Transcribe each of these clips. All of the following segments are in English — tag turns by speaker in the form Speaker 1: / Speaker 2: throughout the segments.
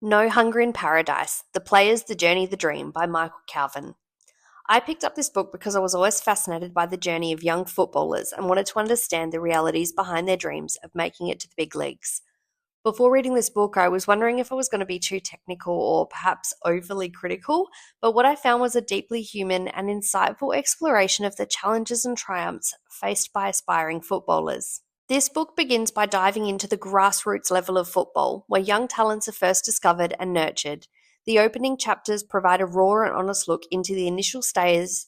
Speaker 1: No Hunger in Paradise: The Players, the Journey, the Dream by Michael Calvin. I picked up this book because I was always fascinated by the journey of young footballers and wanted to understand the realities behind their dreams of making it to the big leagues. Before reading this book, I was wondering if it was going to be too technical or perhaps overly critical, but what I found was a deeply human and insightful exploration of the challenges and triumphs faced by aspiring footballers. This book begins by diving into the grassroots level of football, where young talents are first discovered and nurtured. The opening chapters provide a raw and honest look into the initial stages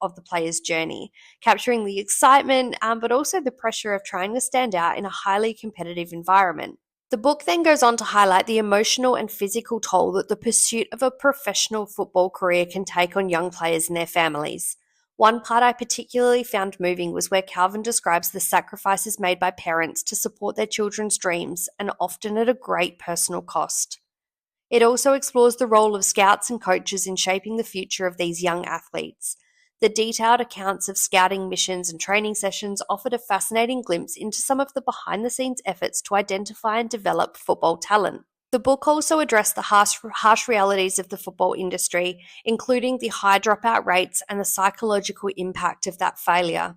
Speaker 1: of the player's journey, capturing the excitement, but also the pressure of trying to stand out in a highly competitive environment. The book then goes on to highlight the emotional and physical toll that the pursuit of a professional football career can take on young players and their families. One part I particularly found moving was where Calvin describes the sacrifices made by parents to support their children's dreams, and often at a great personal cost. It also explores the role of scouts and coaches in shaping the future of these young athletes. The detailed accounts of scouting missions and training sessions offered a fascinating glimpse into some of the behind the scenes efforts to identify and develop football talent. The book also addressed the harsh realities of the football industry, including the high dropout rates and the psychological impact of that failure.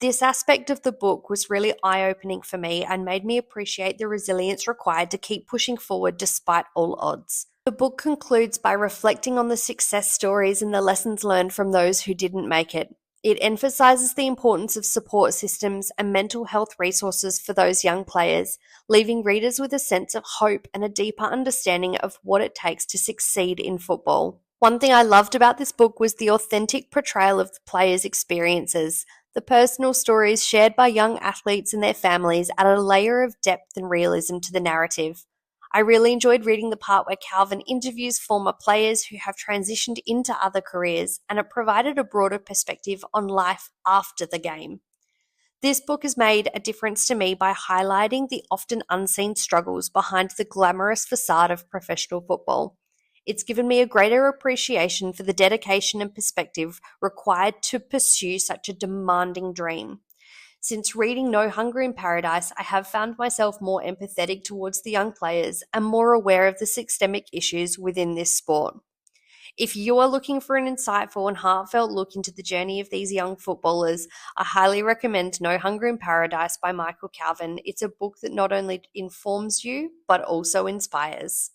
Speaker 1: This aspect of the book was really eye-opening for me and made me appreciate the resilience required to keep pushing forward despite all odds. The book concludes by reflecting on the success stories and the lessons learned from those who didn't make it. It emphasizes the importance of support systems and mental health resources for those young players, leaving readers with a sense of hope and a deeper understanding of what it takes to succeed in football. One thing I loved about this book was the authentic portrayal of the players' experiences. The personal stories shared by young athletes and their families added a layer of depth and realism to the narrative. I really enjoyed reading the part where Calvin interviews former players who have transitioned into other careers, and it provided a broader perspective on life after the game. This book has made a difference to me by highlighting the often unseen struggles behind the glamorous facade of professional football. It's given me a greater appreciation for the dedication and perspective required to pursue such a demanding dream. Since reading No Hunger in Paradise, I have found myself more empathetic towards the young players and more aware of the systemic issues within this sport. If you are looking for an insightful and heartfelt look into the journey of these young footballers, I highly recommend No Hunger in Paradise by Michael Calvin. It's a book that not only informs you, but also inspires.